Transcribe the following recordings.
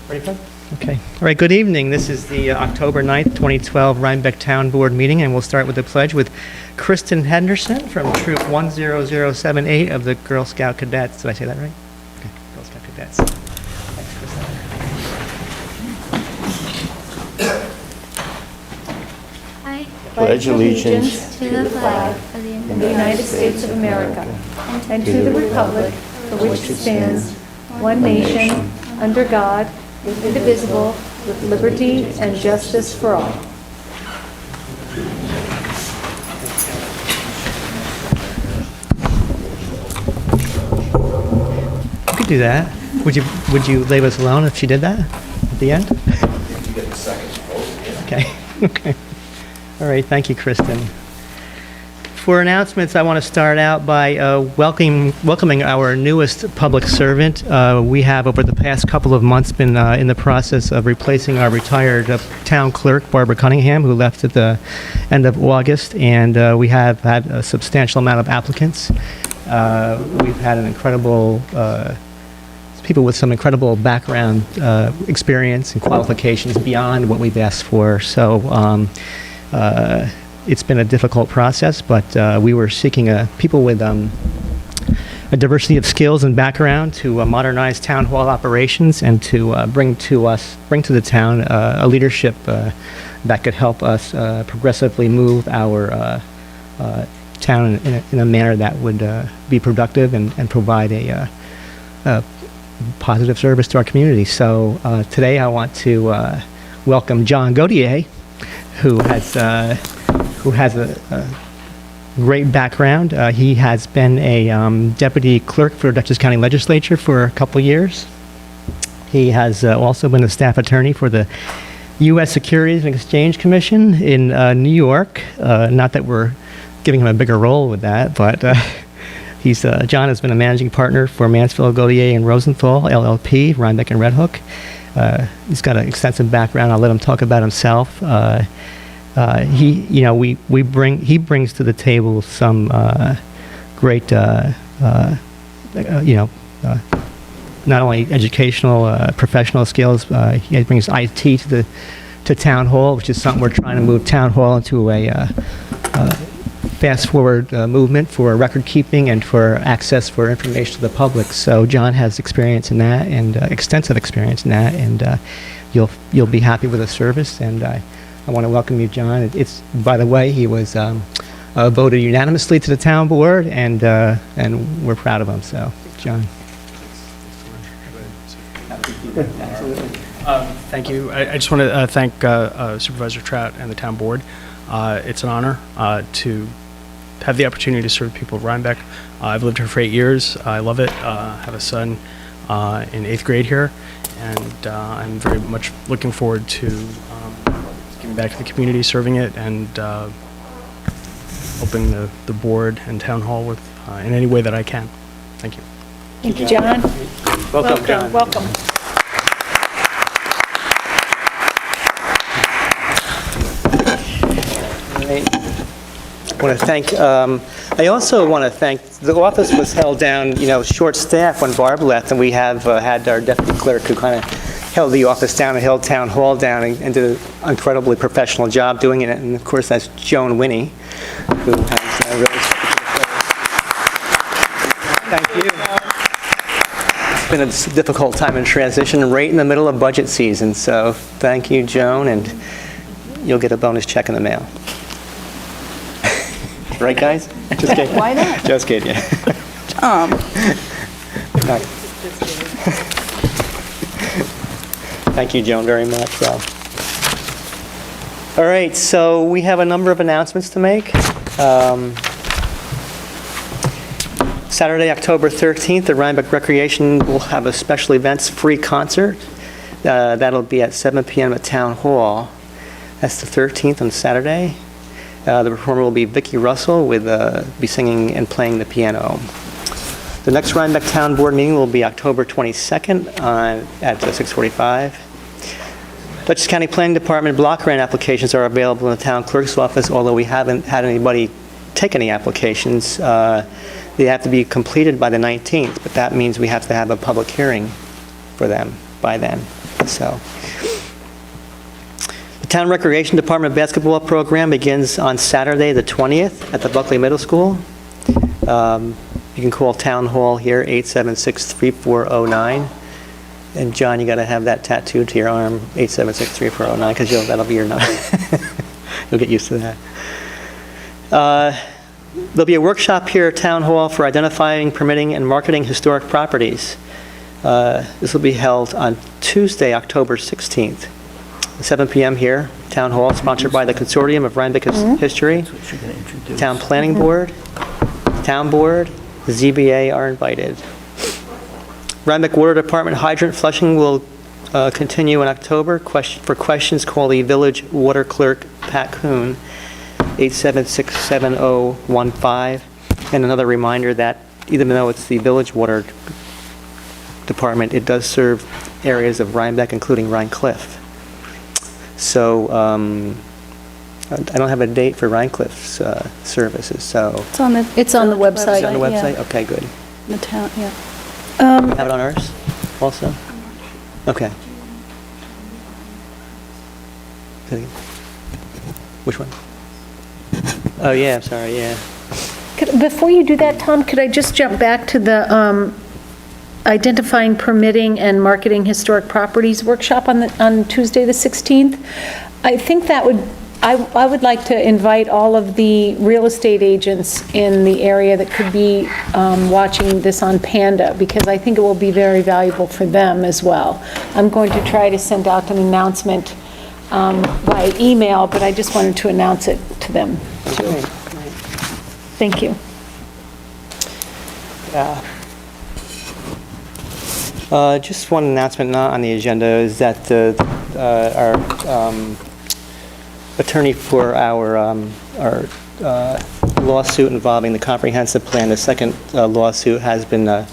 Ready for it? Okay. All right, good evening. This is the October 9th, 2012 Rhinebeck Town Board meeting, and we'll start with the pledge with Kristen Henderson from Troop 10078 of the Girl Scout Cadets. Did I say that right? Okay, Girl Scout Cadets. Thanks, Kristen. I pledge allegiance to the flag of the United States of America and to the republic for which it stands, one nation, under God, indivisible, with liberty and justice for all. You could do that. Would you leave us alone if she did that at the end? You get the second vote. Okay. Okay. All right. Thank you, Kristen. For announcements, I want to start out by welcoming our newest public servant. We have, over the past couple of months, been in the process of replacing our retired town clerk, Barbara Cunningham, who left at the end of August, and we have had a substantial amount of applicants. We've had an incredible people with some incredible background experience and qualifications beyond what we've asked for. So it's been a difficult process, but we were seeking people with a diversity of skills and background to modernize town hall operations and to bring to the town a leadership that could help us progressively move our town in a manner that would be productive and provide a positive service to our community. So today I want to welcome John Gautier, who has a great background. He has been a deputy clerk for Dutchess County Legislature for a couple years. He has also been a staff attorney for the U.S. Securities and Exchange Commission in New York. Not that we're giving him a bigger role with that, but John has been a managing partner for Mansfield, Gautier, and Rosenthal, LLP, Rhinebeck and Red Hook. He's got an extensive background. I'll let him talk about himself. He brings to the table some great, not only educational, professional skills. He brings IT to Town Hall, which is something we're trying to move Town Hall into a fast-forward movement for record keeping and for access for information to the public. So John has experience in that and extensive experience in that, and you'll be happy with the service. And I want to welcome you, John. It's, by the way, he was voted unanimously to the town board, and we're proud of him. So, John. Thank you. I just want to thank Supervisor Trout and the town board. It's an honor to have the opportunity to serve people at Rhinebeck. I've lived here for 8 years. I love it. I have a son in 8th grade here, and I'm very much looking forward to giving back to the community, serving it, and helping the board and town hall with in any way that I can. Thank you. Thank you, John. Welcome, John. Welcome. I also want to thank, the office was held down, short staff when Barb left, and we have had our deputy clerk who kind of held the office down and held Town Hall down and did an incredibly professional job doing it. And of course, that's Joan Winnie, who has really stepped to the plate. Thank you. It's been a difficult time in transition, right in the middle of budget season. So thank you, Joan, and you'll get a bonus check in the mail. Right, guys? Just kidding. Why not? Just kidding, yeah. Thank you, Joan, very much. So. All right, so we have a number of announcements to make. Saturday, October 13th, the Rhinebeck Recreation will have a special events free concert. That'll be at 7 p.m. at Town Hall. That's the 13th on Saturday. The performer will be Vicki Russell, with be singing and playing the piano. The next Rhinebeck Town Board meeting will be October 22nd at 6:45. Dutchess County Planning Department block grant applications are available in the town clerk's office, although we haven't had anybody take any applications. They have to be completed by the 19th, but that means we have to have a public hearing for them by then. So, the Town Recreation Department basketball program begins on Saturday, the 20th, at the Buckley Middle School. You can call Town Hall here, 876-3409. And John, you got to have that tattooed to your arm, 876-3409, because that'll be your number. You'll get used to that. There'll be a workshop here at Town Hall for identifying, permitting, and marketing historic properties. This will be held on Tuesday, October 16th, 7 p.m. here, Town Hall, sponsored by the Consortium of Rhinebeck History, Town Planning Board, Town Board, the ZBA are invited. Rhinebeck Water Department hydrant flushing will continue in October. For questions, call the Village Water Clerk, Pat Kuhn, 876-7015. And another reminder that even though it's the Village Water Department, it does serve areas of Rhinebeck, including Rhine Cliff. So I don't have a date for Rhine Cliff's services, so. It's on the the website. Is it on the website? Yeah. Okay, good. The town, yeah. Have it on ours also? Okay. Which one? Oh, yeah, I'm sorry, yeah. Before you do that, Tom, could I just jump back to the identifying, permitting, and marketing historic properties workshop on Tuesday, the 16th? I think that I would like to invite all of the real estate agents in the area that could be watching this on Panda, because I think it will be very valuable for them as well. I'm going to try to send out an announcement by email, but I just wanted to announce it to them, too. Thank you. Just one announcement not on the agenda is that our attorney for our lawsuit involving the comprehensive plan, the second lawsuit, has been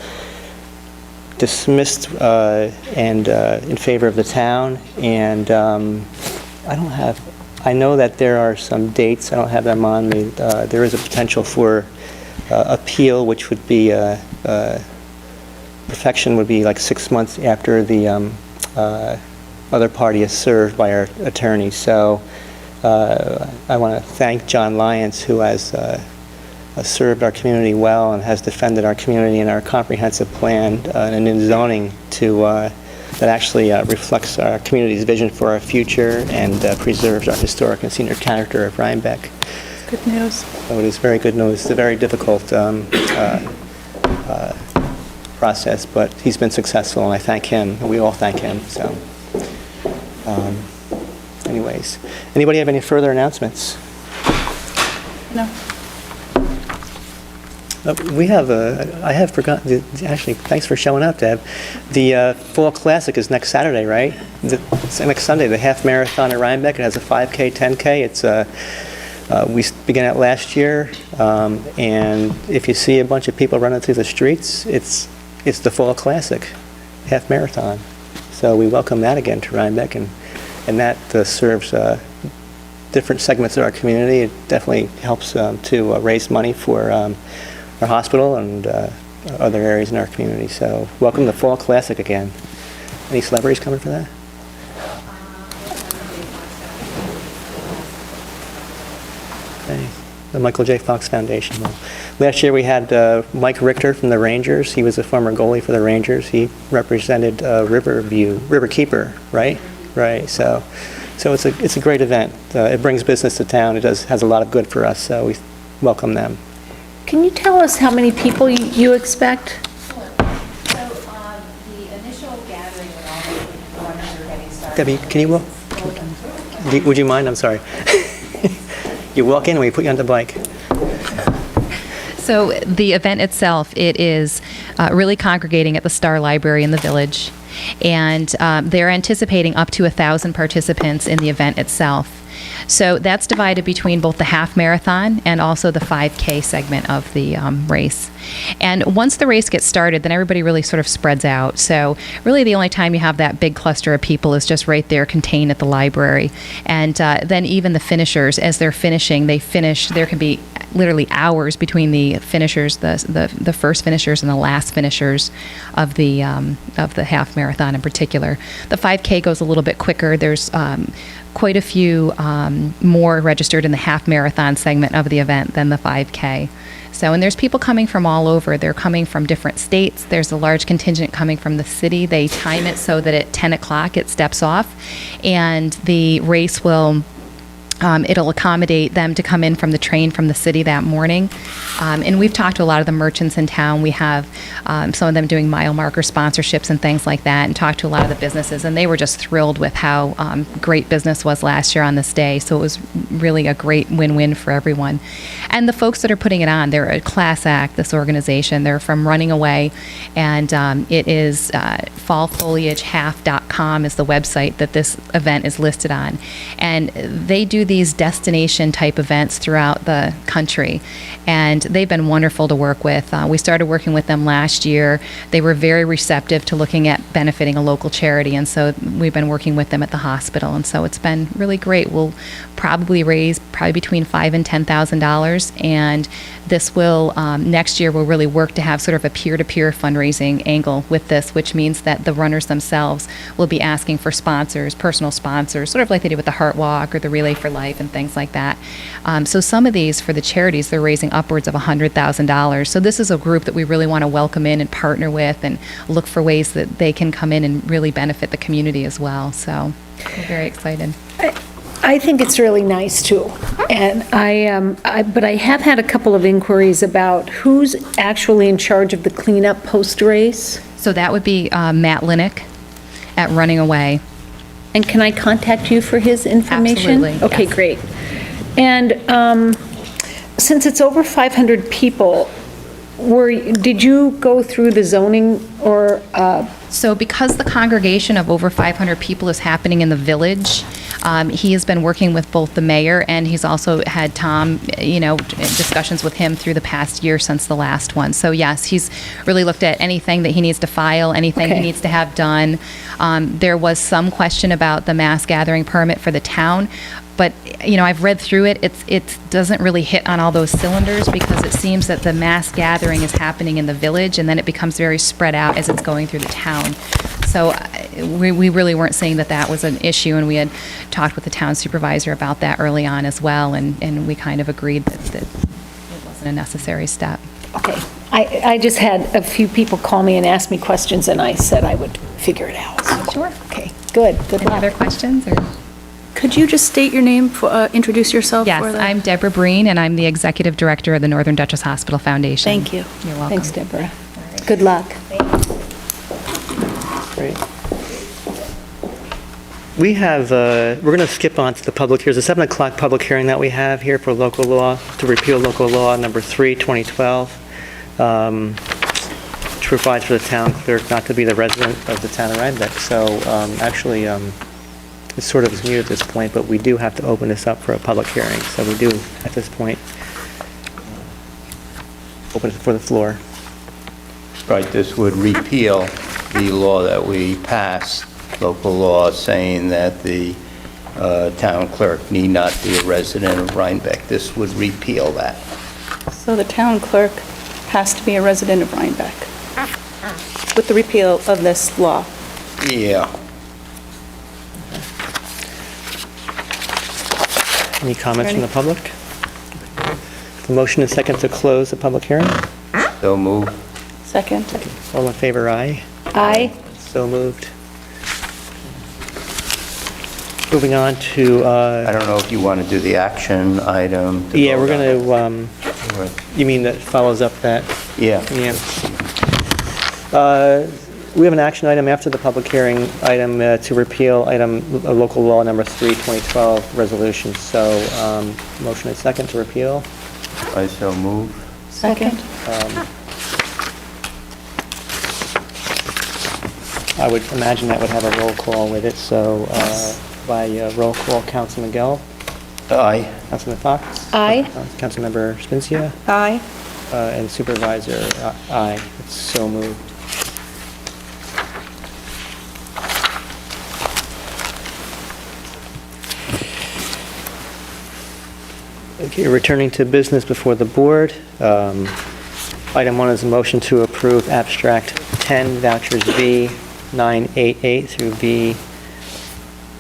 dismissed and in favor of the town. And I know that there are some dates, I don't have them on me. There is a potential for appeal, which would be, perfection would be like 6 months after the other party is served by our attorney. So I want to thank John Lyons, who has served our community well and has defended our community and our comprehensive plan and in zoning that actually reflects our community's vision for our future and preserves our historic and senior character of Rhinebeck. Good news. So it is very good news. It's a very difficult process, but he's been successful, and I thank him, and we all thank him. So, anyways, anybody have any further announcements? No. We have I have forgotten, actually, thanks for showing up, Deb. The Fall Classic is next Saturday, right? It's next Sunday, the half marathon at Rhinebeck. It has a 5K, 10K. It's we began it last year, and if you see a bunch of people running through the streets, it's the Fall Classic half marathon. So we welcome that again to Rhinebeck, and that serves different segments of our community. It definitely helps to raise money for our hospital and other areas in our community. So welcome the Fall Classic again. Any celebrities coming for that? Okay. The Michael J. Fox Foundation. Well, last year we had Mike Richter from the Rangers. He was a former goalie for the Rangers. He represented Riverkeeper, right? Right. So it's a great event. It brings business to town. It has a lot of good for us. So we welcome them. Can you tell us how many people you expect? Sure. So the initial gathering when all the runners are getting started. Debbie, can you walk? Would you mind? I'm sorry. You walk in and we put you on the bike. So the event itself, it is really congregating at the Star Library in the village. And they're anticipating up to 1,000 participants in the event itself. So that's divided between both the half marathon and also the 5K segment of the race. And once the race gets started, then everybody really sort of spreads out. So really the only time you have that big cluster of people is just right there contained at the library. And then even the finishers, as they're finishing, there can be literally hours between the finishers, the first finishers and the last finishers of the half marathon in particular. The 5K goes a little bit quicker. There's quite a few more registered in the half marathon segment of the event than the 5K. So, and there's people coming from all over. They're coming from different states. There's a large contingent coming from the city. They time it so that at 10 o'clock it steps off, and the race will it'll accommodate them to come in from the train from the city that morning. And we've talked to a lot of the merchants in town. We have some of them doing mile marker sponsorships and things like that, and talked to a lot of the businesses, and they were just thrilled with how great business was last year on this day. So it was really a great win-win for everyone. And the folks that are putting it on, they're a class act, this organization. They're from Running Away, and it is fallfoliagehalf.com is the website that this event is listed on. And they do these destination type events throughout the country, and they've been wonderful to work with. We started working with them last year. They were very receptive to looking at benefiting a local charity, and so we've been working with them at the hospital, and so it's been really great. We'll probably raise between $5,000 and $10,000, and this will next year we'll really work to have sort of a peer-to-peer fundraising angle with this, which means that the runners themselves will be asking for sponsors, personal sponsors, sort of like they did with the Heart Walk or the Relay for Life and things like that. So some of these, for the charities, they're raising upwards of $100,000. So this is a group that we really want to welcome in and partner with and look for ways that they can come in and really benefit the community as well. So we're very excited. I think it's really nice too. And but I have had a couple of inquiries about who's actually in charge of the cleanup post-race. So that would be Matt Linick at Running Away. And can I contact you for his information? Absolutely, Okay, yes. great. And since it's over 500 people, did you go through the zoning or? So because the congregation of over 500 people is happening in the village, he has been working with both the mayor, and he's also had Tom, discussions with him through the past year since the last one. So yes, he's really looked at anything that he needs to file, anything he Okay. needs to have done. There was some question about the mass gathering permit for the town, but, I've read through it. It doesn't really hit on all those cylinders because it seems that the mass gathering is happening in the village, and then it becomes very spread out as it's going through the town. So we really weren't saying that that was an issue, and we had talked with the town supervisor about that early on as well, and we kind of agreed that it wasn't a necessary step. Okay. I just had a few people call me and ask me questions, and I said I would figure it out. Sure. Okay, good. Good Any luck. other questions? Or? Could you just state your name, introduce yourself? Yes, for the- I'm Deborah Breen, and I'm the executive director of the Northern Dutchess Hospital Foundation. Thank you. You're welcome. Thanks, Deborah. Good luck. Great. We have, we're going to skip on to the public hearing. There's a 7 o'clock public hearing that we have here for local law, to repeal local law number 3, 2012, which provides for the town clerk not to be the resident of the town of Rhinebeck. So actually, it's sort of new at this point, but we do have to open this up for a public hearing. So we do, at this point, open it for the floor. Right, this would repeal the law that we passed, local law saying that the town clerk need not be a resident of Rhinebeck. This would repeal that. So the town clerk has to be a resident of Rhinebeck with the repeal of this law. Yeah. Any comments from the Ready? public? The motion is second to close the public hearing. So move. Second. All in favor, aye. Aye. So moved. Moving on to, I don't know if you want to do the action item. to yeah, we're vote going on. to, you mean that follows up that? Yeah. Yeah. We have an action item after the public hearing item to repeal local law number 3, 2012 resolution. So motion is second to repeal. I so move. Second. I would imagine that would have a roll call with it. So by roll call, Councilman Gell, Aye. Councilman Fox. Aye. Councilmember Spincia, Aye. and Supervisor, aye. It's so moved. Okay, returning to business before the board. Item 1 is a motion to approve abstract 10 vouchers V988 through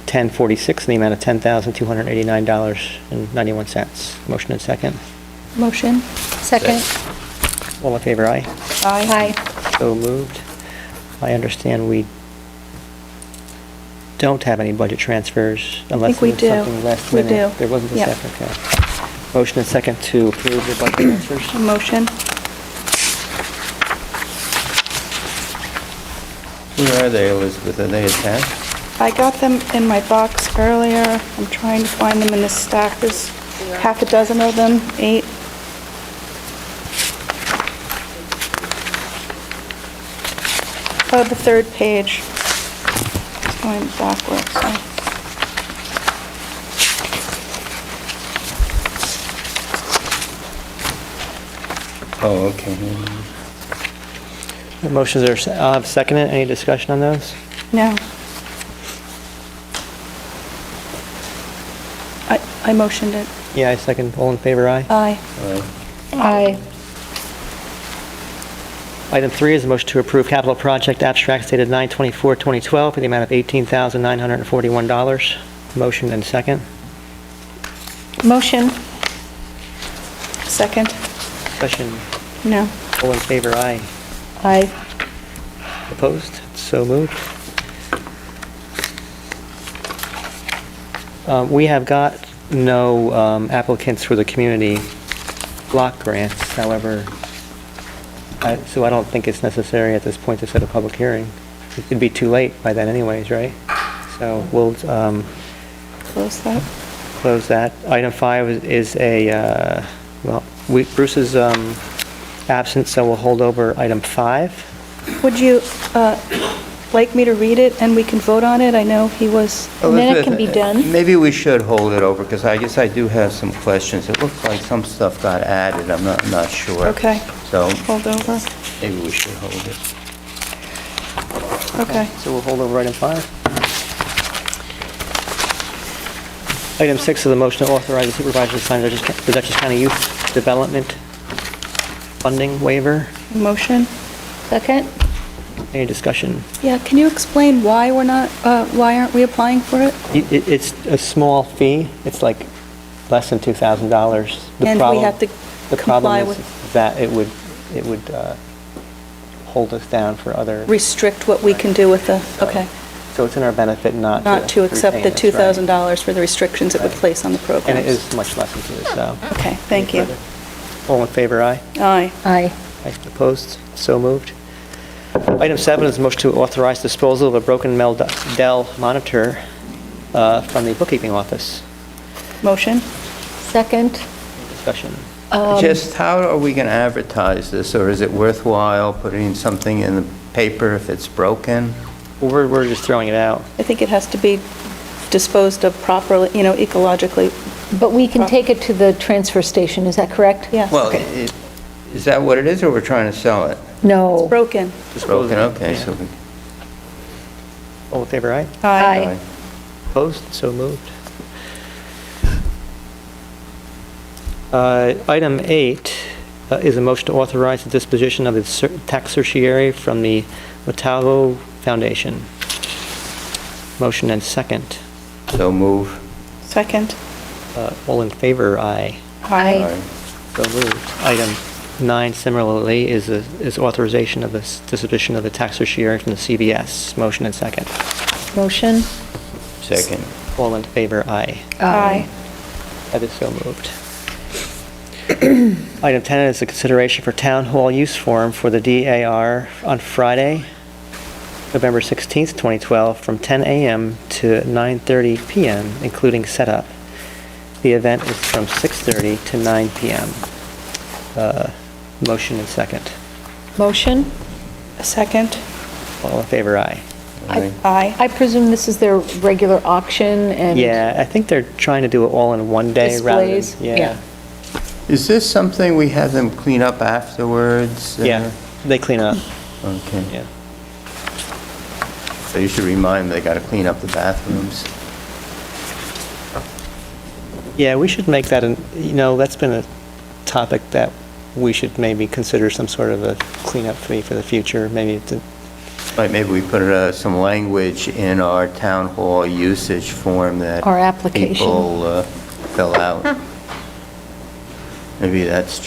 V1046 in the amount of $10,289.91. Motion and second. Motion? Second. All in favor, aye? Aye. So moved. I understand we don't have any budget transfers unless we there's do. something last We minute. do. There wasn't a Yeah. second, okay. Motion and second to approve the budget transfers. Motion? Where are they, Elizabeth? Are they attached? I got them in my box earlier. I'm trying to find them in this stack. There's half a dozen of them, 8. Oh, the third page. It's going backwards, so. Oh, okay. The motions are, I'll have seconded. Any discussion on those? No. I motioned it. Yeah, I second. All in favor, aye? Aye. All right. Aye. Item 3 is a motion to approve capital project abstracts dated 9/24/2012 for the amount of $18,941. Motion and second. Motion. Second? Discussion. No. All in favor, aye? Aye. Opposed? So moved. We have got no applicants for the community block grants. However, so I don't think it's necessary at this point to set a public hearing. It'd be too late by then anyways, right? So we'll Close that. close that. Item 5 is a, well, Bruce is absent, so we'll hold over item 5. Would you like me to read it and we can vote on it? I know he was, And then it Elizabeth, can be done. Maybe we should hold it over, because I guess I do have some questions. It looks like some stuff got added, I'm not sure. okay, So hold over. maybe we should hold it. Okay. So we'll hold over item 5. Item 6 is the motion to authorize the supervisor to sign the Dutchess County Youth Development Funding Waiver. Motion? Second. Any discussion? Yeah, can you explain why we're not, why aren't we applying for it? It's a small fee. It's like less than $2,000. And we have to The problem comply is with, that it would hold us down for other, restrict what we can do with the, okay, so it's in our benefit not to accept the retain this, right? $2,000 for the restrictions it would place on the programs. And it is much less than two, so. Okay, thank you. All in favor, aye? Aye. Aye. Aye. Opposed? So moved. Item 7 is a motion to authorize disposal of a broken Dell monitor from the bookkeeping office. Motion? Second. Discussion. Just how are we going to advertise this, or is it worthwhile putting something in the paper if it's broken? Well, we're just throwing it out. I think it has to be disposed of properly, ecologically. But we can take it to the transfer station, is that correct? Yes. Well, is that what it is, or we're trying to sell it? No. Broken. Broken, okay, Yeah. so we... All in favor, aye? Aye. Opposed? So moved. Item 8 is a motion to authorize the disposition of the tax certiorari from the Watauga Foundation. Motion and second. So move. Second? All in favor, aye. Aye. So moved. Item 9 similarly is authorization of the disposition of the tax certiorari from the CVS. Motion and second. Motion. Second. All in favor, aye. Aye. That is so moved. Item 10 is a consideration for town hall use form for the DAR on Friday, November 16th, 2012, from 10 a.m. to 9:30 p.m., including setup. The event is from 6:30 to 9 p.m. Motion and second. Motion. A second? All in favor, aye. Aye. I presume this is their regular auction and... Yeah, I think they're trying to do it all in one day rather than... Displays, yeah. Is this something we have them clean up afterwards? Yeah, they clean up, Okay. yeah. So you should remind them they got to clean up the bathrooms. Yeah, we should make that, that's been a topic that we should maybe consider some sort of a cleanup fee for the future, maybe to, Right, maybe we put some language in our town hall usage form that Our application. people fill out. Maybe that's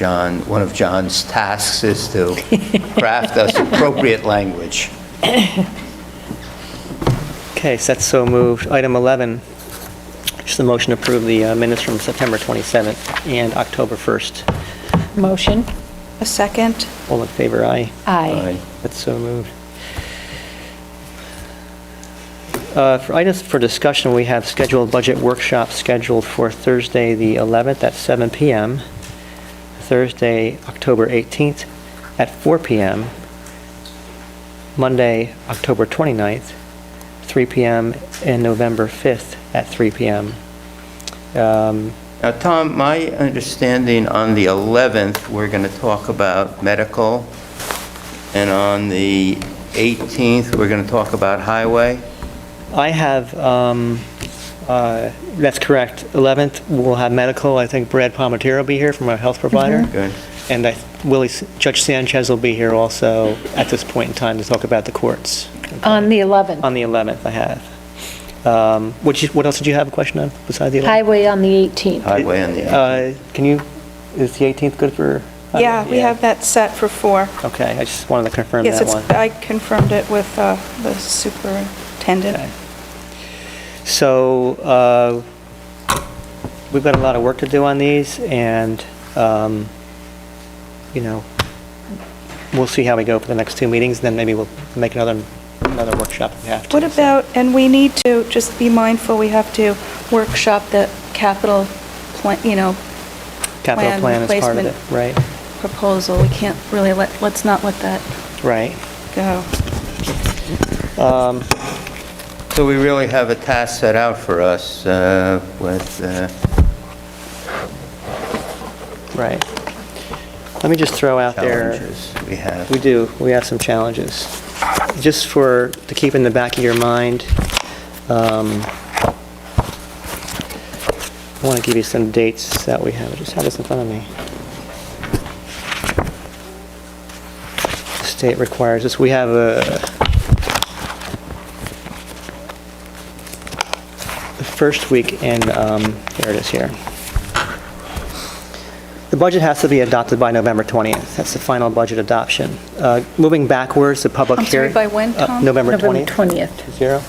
one of John's tasks is to craft us appropriate language. okay, so that's so moved. Item 11, just a motion to approve the minutes from September 27th and October 1st. Motion? A second? All in favor, aye. Aye. That's so moved. For items for discussion, we have scheduled budget workshop scheduled for Thursday, the 11th at 7 p.m., Thursday, October 18th at 4 p.m., Monday, October 29th, 3 p.m., and November 5th at 3 p.m. Now, Tom, my understanding on the 11th, we're going to talk about medical, and on the 18th, we're going to talk about highway. I have, that's correct. 11th, we'll have medical. I think Brad Palmatier will be here from our health provider. Good. And Judge Sanchez will be here also at this point in time to talk about the courts. On the 11th. On the 11th, I have. What else did you have a question on besides the 11th? Highway on the 18th. Highway on the 18th. Is the 18th good for? Yeah, we have that set for 4. Okay, I just wanted to confirm Yes, that one. I confirmed it with the superintendent. Okay. So, we've got a lot of work to do on these, and, we'll see how we go for the next 2 meetings, then maybe we'll make another workshop if we have to. What about, and we need to just be mindful, we have to workshop the capital plan, Capital plan is part of it, replacement right? proposal. We can't really let's not let that Right. go. So we really have a task set out for us with, Right. Let me just throw out there. challenges we have. We do. We have some challenges. Just to keep in the back of your mind, I want to give you some dates that we have. I just have this in front of me. The state requires this. We have the first week in, here it is here. The budget has to be adopted by November 20th. That's the final budget adoption. Moving backwards, the public I'm sorry, hearing. by when, Tom? November November 20th. 20th. 0.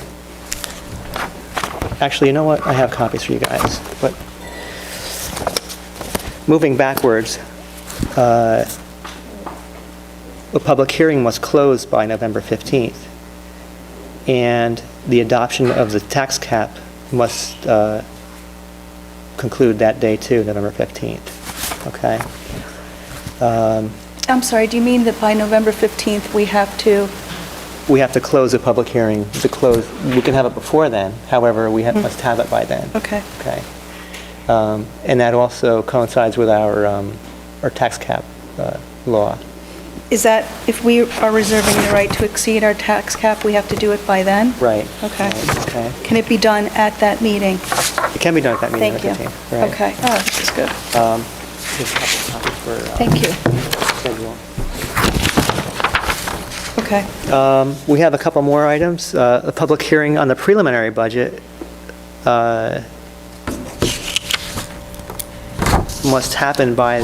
Actually, you know what? I have copies for you guys, but moving backwards, the public hearing was closed by November 15th, and the adoption of the tax cap must conclude that day too, November 15th. Okay? I'm sorry, do you mean that by November 15th, we have to, We have to close the public hearing. We can have it before then, however, must have it by then. okay. Okay. And that also coincides with our tax cap law. Is that, if we are reserving the right to exceed our tax cap, we have to do it by then? Right. Okay. Okay. Can it be done at that meeting? It can be done at that meeting. Thank you. on the 15th, right. Okay, oh, this is good. Just a couple copies for, Thank you. schedule. Okay. We have a couple more items. A public hearing on the preliminary budget must happen by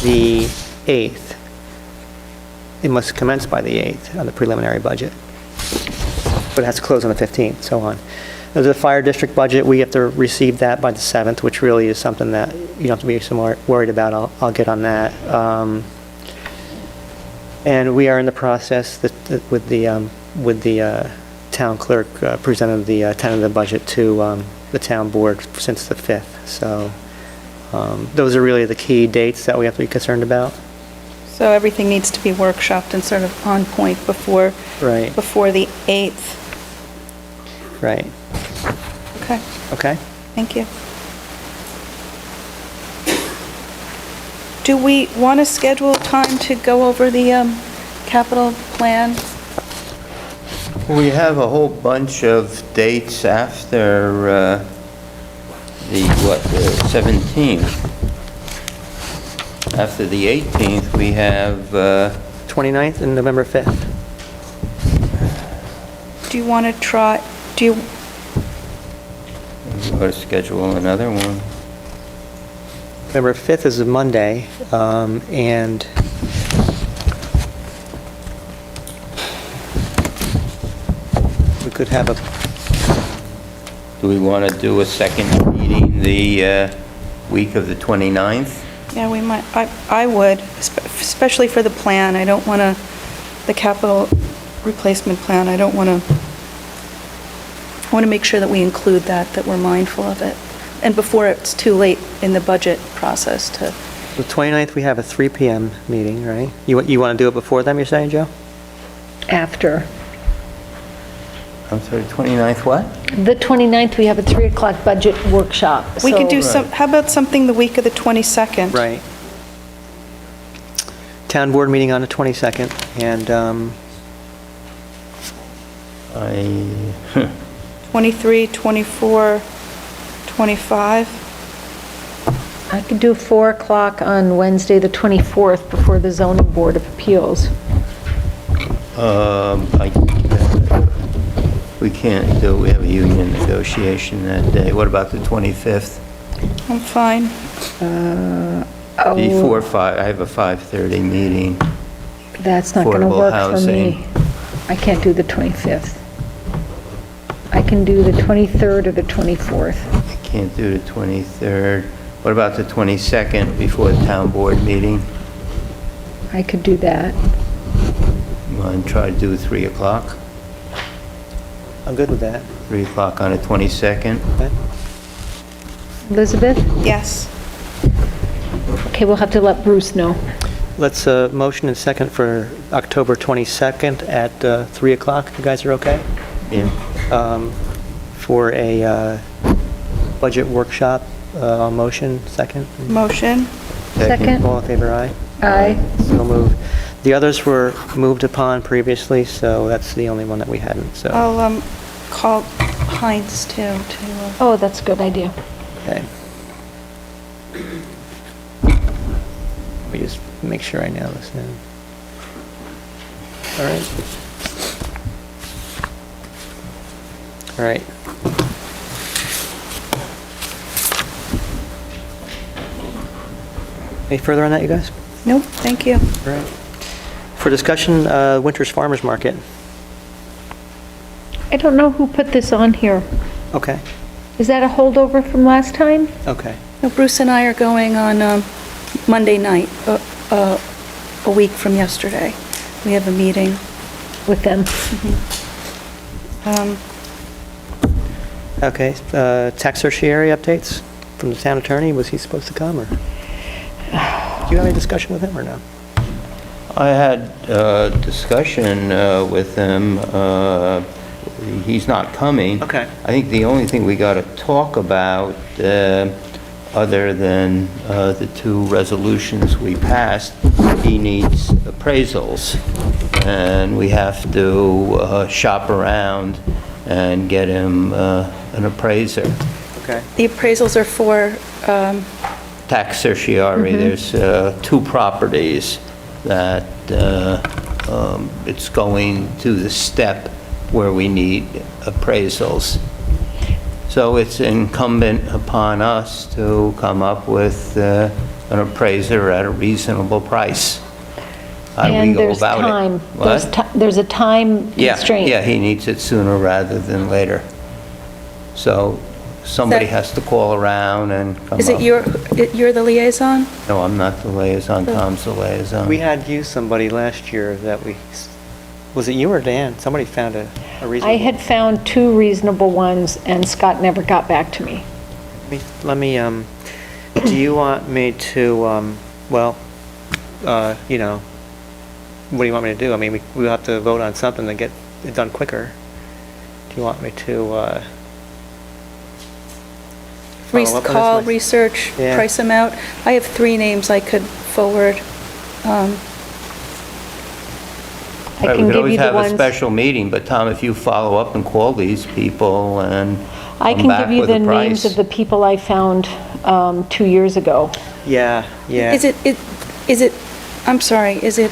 the 8th. It must commence by the 8th on the preliminary budget. But it has to close on the 15th, so on. There's a fire district budget. We have to receive that by the 7th, which really is something that you don't have to be so worried about. I'll get on that. And we are in the process with the town clerk presented the tentative budget to the town board since the 5th. So those are really the key dates that we have to be concerned about. So everything needs to be workshopped and sort of on point before Right. before the 8th. Right. Okay, Okay. thank you. Do we want to schedule time to go over the capital plan? We have a whole bunch of dates after the 17th. After the 18th, we have, 29th and November 5th. Do you want to try, do you, we're going to schedule another one. November 5th is a Monday, and we could have a, Do we want to do a second meeting the week of the 29th? yeah, we might, I would, especially for the plan. I don't want to, the capital replacement plan, I don't want to, I want to make sure that we include that we're mindful of it. And before it's too late in the budget process to, the 29th, we have a 3 PM meeting, right? You want to do it before them, you're saying, Joe? After. I'm sorry, 29th what? The 29th, we have a 3 o'clock budget workshop. we could so- do some, how about something the week of the 22nd? Right. Town board meeting on the 22nd, and, 23, 24, 25? I could do 4 o'clock on Wednesday, the 24th, before the zoning board of appeals. We can't do, we have a union negotiation that day. What about the 25th? I'm fine. Before 5, I have a 5:30 meeting. That's not going to Affordable work for housing. me. I can't do the 25th. I can do the 23rd or the 24th. I can't do the 23rd. What about the 22nd before the town board meeting? I could do that. You want to try to do 3 o'clock? I'm good with that. 3 o'clock on the 22nd? Okay. Elizabeth? Yes. Okay, we'll have to let Bruce know. Let's, motion and second for October 22nd at 3 o'clock. You guys are okay? Yeah. For a budget workshop, motion, second? Motion? Second? All in favor, aye? Aye. So moved. The others were moved upon previously, so that's the only one that we hadn't, so, I'll call Heinz too, to, Oh, that's a good idea. okay. Let me just make sure I nail this in. All right. All right. Any further on that, you guys? nope, thank you. All right. For discussion, Winter's Farmers Market. I don't know who put this on here. Okay, Is that a holdover from last time? okay. No, Bruce and I are going on Monday night, a week from yesterday. We have a meeting. With them? Okay, tax certiorari updates from the town attorney. Was he supposed to come, or? Do you have any discussion with him, or no? I had a discussion with him. He's not coming. Okay. I think the only thing we got to talk about, other than the 2 resolutions we passed, he needs appraisals. And we have to shop around and get him an appraiser. Okay. The appraisals are for, Tax certiorari, there's 2 properties that it's going to the step where we need appraisals. So it's incumbent upon us to come up with an appraiser at a reasonable price. How do we And go there's about it? time. What? There's a time Yeah, constraint. yeah, he needs it sooner rather than later. So somebody That- has to call around and come up. is it you're the liaison? No, I'm not the liaison, Tom's the liaison. We had you somebody last year that was it you or Dan? Somebody found a reasonable. I had found 2 reasonable ones, and Scott never got back to me. Let me, do you want me to, well, you know, what do you want me to do? I mean, we'll have to vote on something to get it done quicker. Do you want me to, follow up on this Call, next- research, Yeah. price them out. I have 3 names I could forward. I Right, can we could give always you the have a ones. special meeting, but Tom, if you follow up and call these people and I come can back give you with a the names price. of the people I found 2 years ago. Yeah, yeah. Is it, I'm sorry, is it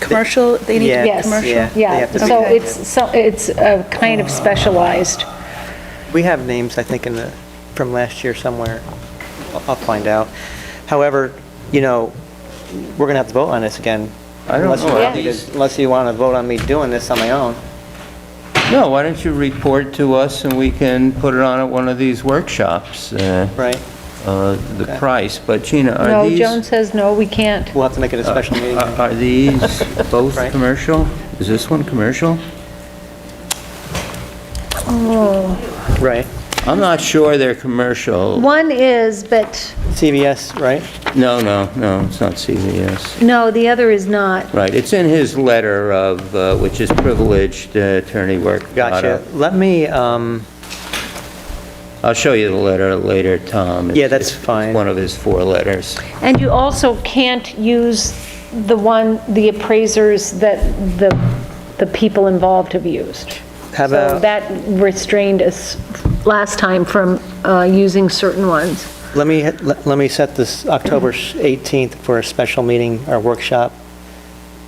commercial? They need to be Yeah, commercial? yeah. They Yeah, have to be so connected. it's kind of specialized. We have names, I think, from last year somewhere. I'll find out. However, you know, we're going to have to vote on this again. I don't know. Unless you want to vote on me doing this on my own. No, why don't you report to us and we can put it on at one of these workshops, Right. the Okay. price. But Gina, are No, these... Joan says no, we can't. We'll have to make it a special meeting. Are these both Right. commercial? Is this one commercial? Right. I'm not sure they're commercial. One is, but CVS, right? No, it's not CVS. no, the other is not. Right, it's in his letter of, which is privileged attorney work. Gotcha. Let me, I'll show you the letter later, Tom. Yeah, that's It's fine. one of his 4 letters. And you also can't use the appraisers that the people involved have used. how So about, that restrained us last time from using certain ones. let me set this October 18th for a special meeting or workshop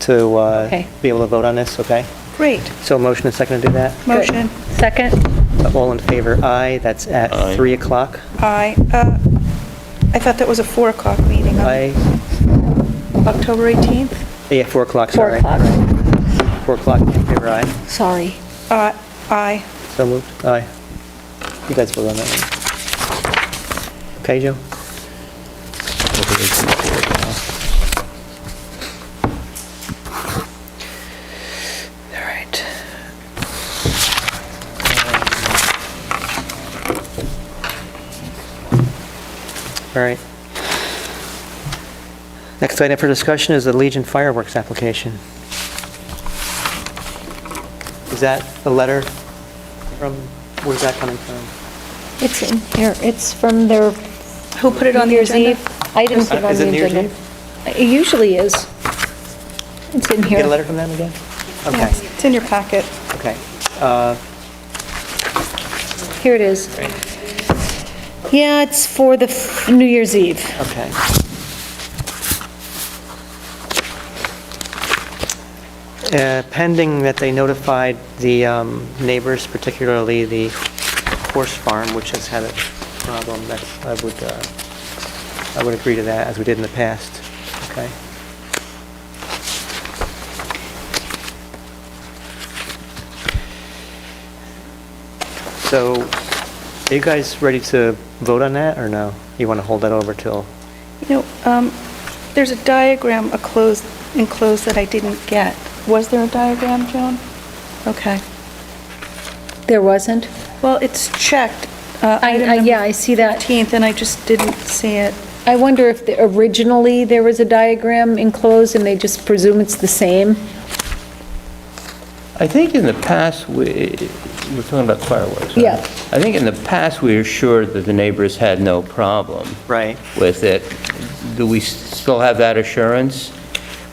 to Okay. be able to vote on this, okay? Great, So motion and second to do that? motion. Second? All in favor, aye. That's at Aye. 3 o'clock. I thought that was a 4 o'clock meeting on Aye. October 18th. Yeah, 4 o'clock, 4 sorry. o'clock. 4 o'clock, in favor, aye. Sorry. Aye. So moved, aye. You guys vote on that one. Okay, Joe? All right. All right. Next item for discussion is the Legion fireworks application. Is that the letter from, where's that coming from? It's in here. It's from their Who put it on New the Year's agenda? Eve. I didn't put it on Is it the New Year's agenda. Eve? It usually is. It's in Get a here. letter from them again? Okay, Yes, it's in your packet. okay. Here it is. Yeah, it's for the New Year's Eve. Okay. Pending that they notified the neighbors, particularly the horse farm, which has had a problem, I would agree to that, as we did in the past. Okay? So, are you guys ready to vote on that, or no? You want to hold that over till... You know, there's a diagram enclosed that I didn't get. Was there a diagram, Joan? Okay. There wasn't? Well, it's checked. Item number Yeah, I see that. 15th, and I just didn't see it. I wonder if originally there was a diagram enclosed and they just presume it's the same? I think in the past, we're talking about fireworks, right? Yeah. I think in the past, we were sure that the neighbors had no problem Right. with it. Do we still have that assurance?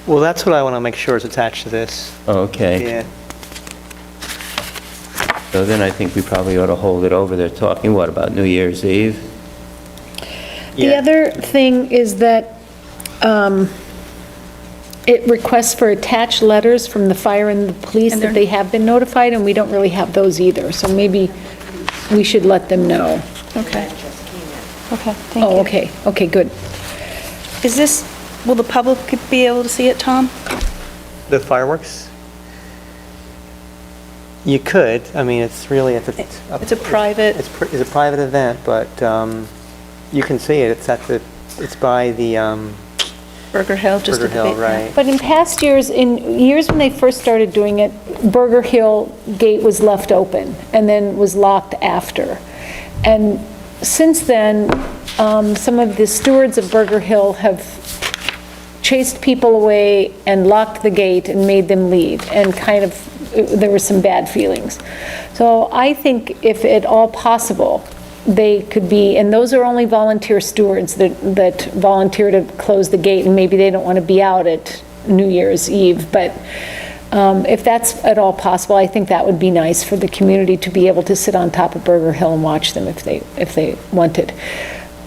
Well, that's what I want to make sure is attached to this. Okay. Yeah. So then I think we probably ought to hold it over. They're talking, what, about New Year's Eve? The Yeah. other thing is that it requests for attached letters from the fire and the police And that they're- they have been notified, and we don't really have those either, so maybe we should let them know. Okay. Okay, thank you. Oh, okay, okay, good. Is this, will the public be able to see it, Tom? The fireworks? You could, I mean, it's really, it's a private- It's a private event, but you can see it, it's by the Burger Hill, just Burger at the Hill, base. right? But in past years, in years when they first started doing it, Burger Hill gate was left open and then was locked after. And since then, some of the stewards of Burger Hill have chased people away and locked the gate and made them leave, and kind of, there were some bad feelings. So I think if at all possible, they could be, and those are only volunteer stewards that volunteer to close the gate, and maybe they don't want to be out at New Year's Eve, but If that's at all possible, I think that would be nice for the community to be able to sit on top of Burger Hill and watch them if they wanted.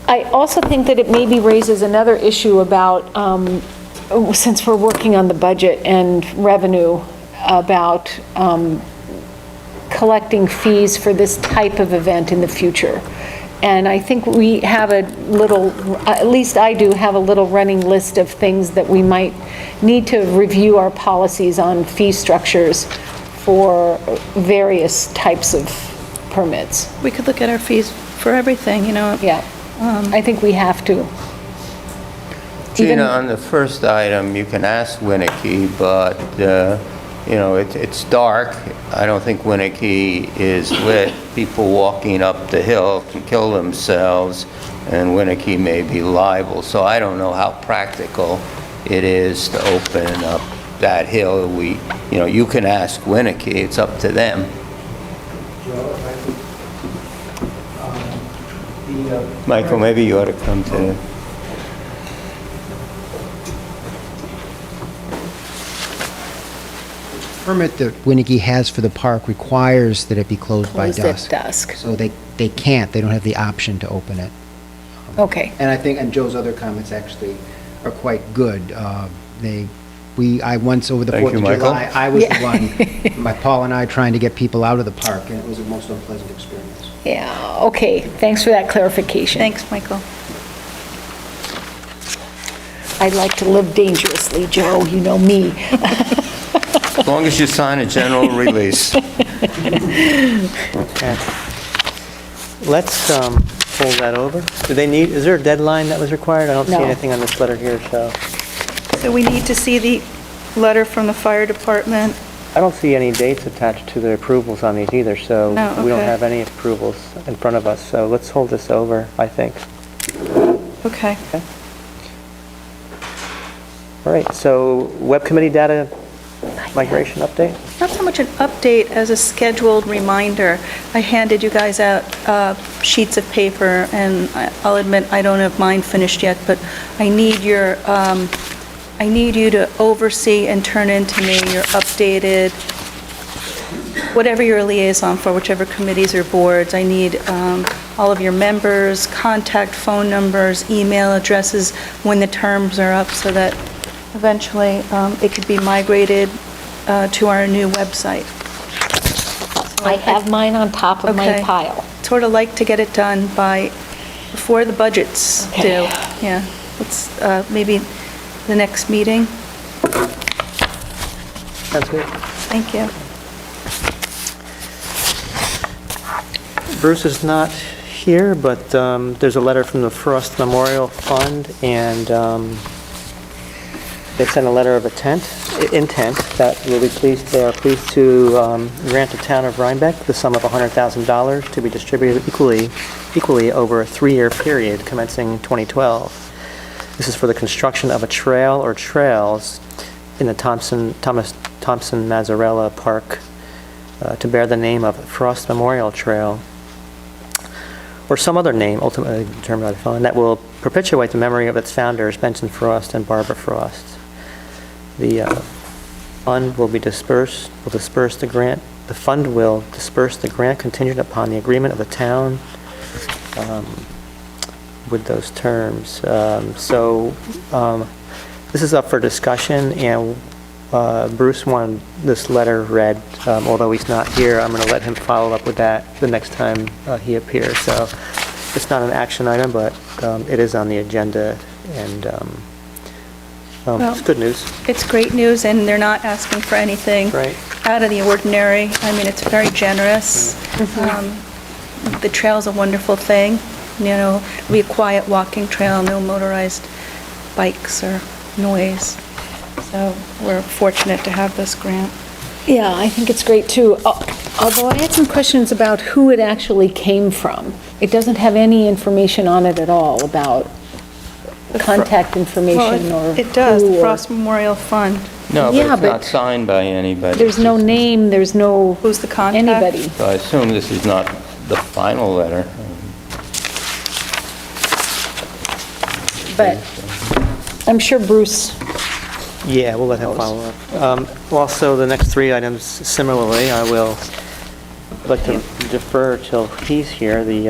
I also think that it maybe raises another issue about, since we're working on the budget and revenue, about collecting fees for this type of event in the future. And I think we have a little, at least I do, have a little running list of things that we might need to review our policies on fee structures for various types of permits. We could look at our fees for everything, you know. Yeah, I think we have to. Gina, Even- on the first item, you can ask Winnicke, but, you know, it's dark. I don't think Winnicke is lit. People walking up the hill can kill themselves, and Winnicke may be liable. So I don't know how practical it is to open up that hill. You know, you can ask Winnicke, it's up to them. Michael, maybe you ought to come to... Permit that Winnicke has for the park requires that it be closed by Closed dusk. at dusk. So they can't, they don't have the option to open it. Okay. And I think, and Joe's other comments actually are quite good. I once, over the Thank 4th you, of Michael. July, I was the one, Paul and I, trying to get people out of the park, and it was a most unpleasant experience. Yeah, okay, thanks for that clarification. Thanks, Michael. I'd like to live dangerously, Joe, you know me. As long as you sign a general release. Okay. Let's hold that over. Is there a deadline that was required? I don't see No. anything on this letter here, so So we need to see the letter from the fire department. I don't see any dates attached to the approvals on these either, so No, we don't okay. have any approvals in front of us, so let's hold this over, I think. Okay. All right, so web committee data migration update? Not so much an update as a scheduled reminder. I handed you guys out sheets of paper, and I'll admit I don't have mine finished yet, but I need you to oversee and turn into me your updated, whatever your liaison for, whichever committees or boards. I need all of your members, contact phone numbers, email addresses when the terms are up, so that eventually it could be migrated to our new website. I have mine on top of my Okay. pile. Sort of like to get it done before the budget's Okay. due. Yeah, it's maybe the next meeting. Sounds good. Thank you. Bruce is not here, but there's a letter from the Frost Memorial Fund, and they sent a letter of intent that they are pleased to grant the Town of Rhinebeck the sum of $100,000 to be distributed equally over a 3-year period commencing 2012. This is for the construction of a trail or trails in the Thompson-Mazzarella Park to bear the name of Frost Memorial Trail, or some other name ultimately determined by the fund, that will perpetuate the memory of its founders, Benson Frost and Barbara Frost. The fund will disperse the grant contingent upon the agreement of the town with those terms. This is up for discussion, and Bruce wanted this letter read. Although he's not here, I'm going to let him follow up with that the next time he appears. So it's not an action item, but it is on the agenda, and it's good news. It's great news, and they're not asking for anything Right. out of the ordinary. I mean, it's very generous. The trail's a wonderful thing. You know, it'll be a quiet walking trail, no motorized bikes or noise. So we're fortunate to have this grant. Yeah, I think it's great too. Although I had some questions about who it actually came from. It doesn't have any information on it at all about contact information or It does, who the or- Frost Memorial Fund. No, Yeah, but it's but not signed by anybody. There's no name, there's no Who's the contact? anybody. So I assume this is not the final letter. But I'm sure Bruce Yeah, we'll let him follow up. Also, the next three items, similarly, I'd like to defer till he's here, the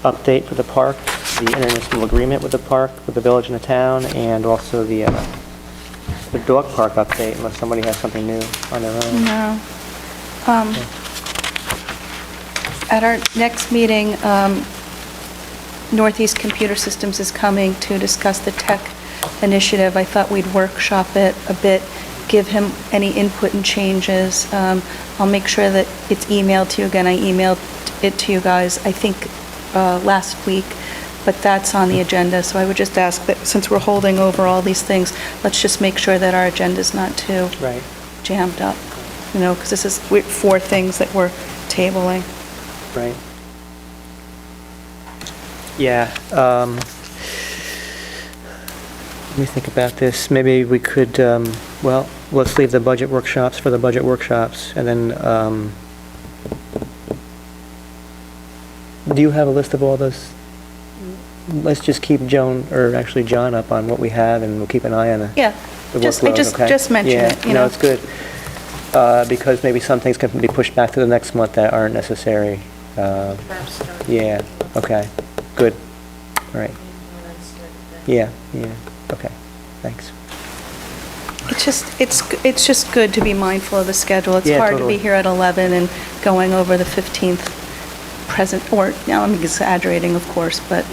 update for the park, the intermunicipal agreement with the park, with the village and the town, and also the dog park update, unless somebody has something new on their own. No. At our next meeting, Northeast Computer Systems is coming to discuss the tech initiative. I thought we'd workshop it a bit, give him any input and changes. I'll make sure that it's emailed to you again. I emailed it to you guys, I think, last week, but that's on the agenda. So I would just ask that, since we're holding over all these things, let's just make sure that our agenda's not too Right. jammed up, because this is 4 things that we're tabling. Right. Yeah. Let me think about this. Maybe we could, well, let's leave the budget workshops for the budget workshops, and then, do you have a list of all those? Let's just keep John up on what we have, and we'll keep an eye on Yeah, the just workload, okay? mention it, Yeah, no, it's good. Because maybe some things can be pushed back to the next month that aren't necessary. Yeah, okay, good, all right. Yeah, okay, thanks. It's just good to be mindful of the schedule. It's Yeah, hard to totally. be here at 11 and going over the 15th present, or, now I'm exaggerating, of course, but,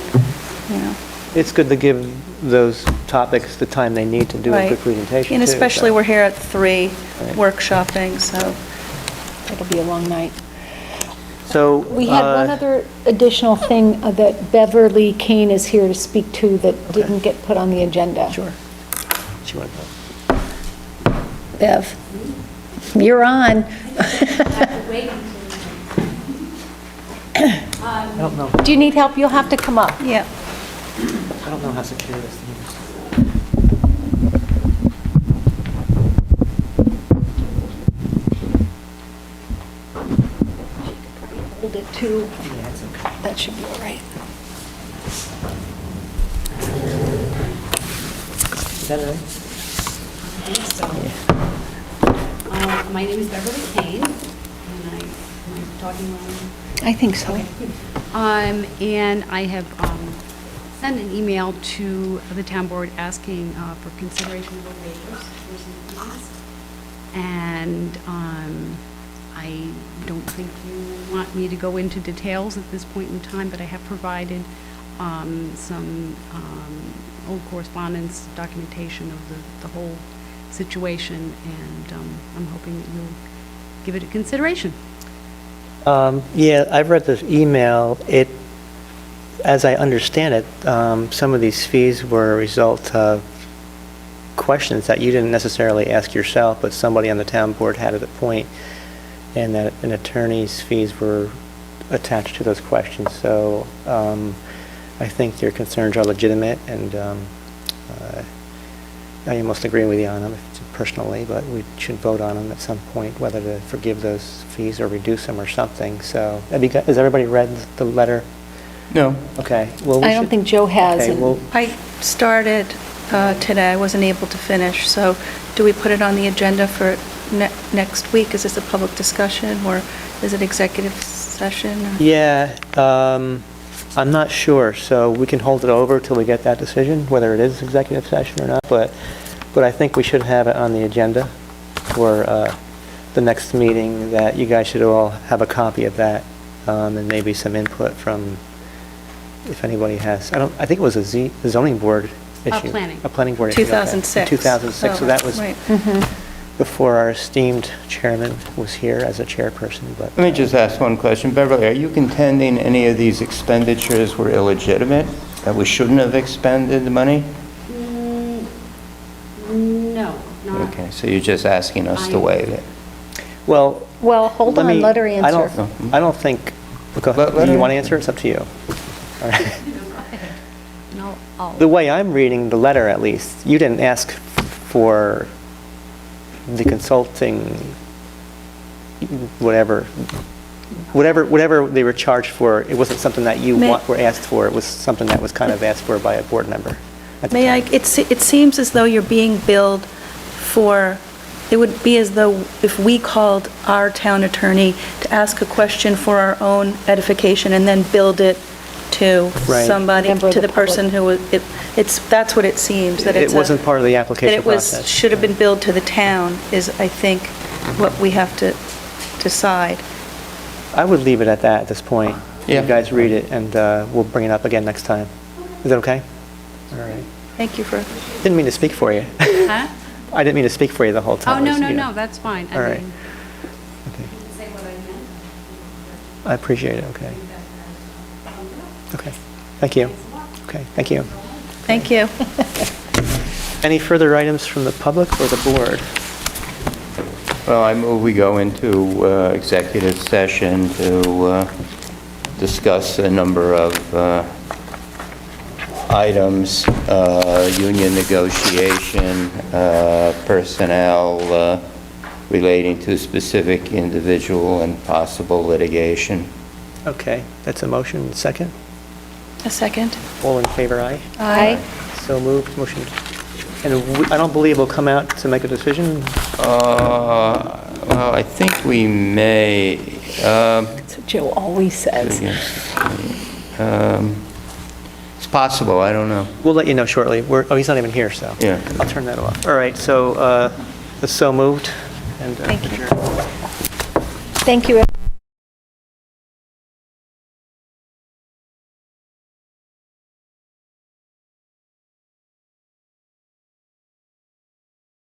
It's good to give those topics the time they need to do a Right. good presentation, And too, especially so. we're here at 3 Right. workshopping, so. It'll be a long night. So, We had one other additional thing that Beverly Kane is here to speak to that didn't get put on the agenda. Sure. She wanted to- Bev, you're on. I don't know, Do you need help? You'll have to come up. Yeah. I don't know how secure this thing is. Hold it too. Yeah, it's okay. That should be all right. Is that all right? My name is Beverly Kane, and am I talking wrong? I think so. And I have sent an email to the town board asking for consideration of a waivers for some fees. And I don't think you want me to go into details at this point in time, but I have provided some old correspondence, documentation of the whole situation, and I'm hoping that you'll give it a consideration. Yeah, I've read this email. As I understand it, some of these fees were a result of questions that you didn't necessarily ask yourself, but somebody on the town board had at a point, and that an attorney's fees were attached to those questions. So I think your concerns are legitimate, and I almost agree with you on them personally, but we should vote on them at some point, whether to forgive those fees or reduce them or something. So, has everybody read the letter? No. Okay. Well, we I don't should- think Joe has. Okay, and- well, I started today, I wasn't able to finish, so do we put it on the agenda for next week? Is this a public discussion, or is it executive session? yeah, I'm not sure, so we can hold it over till we get that decision, whether it is executive session or not, but I think we should have it on the agenda for the next meeting, that you guys should all have a copy of that, and maybe some input from, if anybody has, I think it was a zoning board issue. Planning. A planning board issue. okay. 2006. 2006, so that was Right. before our esteemed chairman was here as a chairperson, but... Let me just ask one question. Beverly, are you contending any of these expenditures were illegitimate, that we shouldn't have expended the money? No, not. Okay, so you're just asking us to waive it? Well, Well, hold let on, me- let her I don't- answer. I don't think, go ahead. Let You her- want to answer? It's up to you. All right. No, I'll. The way I'm reading the letter, at least, you didn't ask for the consulting, whatever they were charged for. It wasn't something that you May- were asked for. It was something that was kind of asked for by a board member at the May I, time. it seems as though you're being billed it would be as though if we called our town attorney to ask a question for our own edification and then build it to Right. somebody, Member of to the the person who, that's what it seems, that it's It wasn't part of the that application it was, process. should have been billed to the town, is, I think, what we have to decide. I would leave it at that at this point. Yeah. You guys read it, and we'll bring it up again next time. Is that okay? All right. Thank you for, Didn't mean to speak for you. Huh? I didn't mean to speak for you the whole Oh, time. no, It was, no, you know. no, that's fine. All right. mean, Okay. I appreciate it, okay. Okay, thank you. Okay, thank you. thank you. Any further items from the public or the board? Well, I move we go into executive session to discuss a number of items, union negotiation, personnel relating to specific individual and possible litigation. Okay, that's a motion. Second? A second? All in favor, aye? Aye. So moved, motion. And I don't believe we'll come out to make a decision. Well, I think we may. That's what Joe always says. It's possible, I don't know. We'll let you know shortly. Oh, he's not even here, so. Yeah. I'll turn that off. All right, so, so moved. And, Thank you. adjourned. Thank you.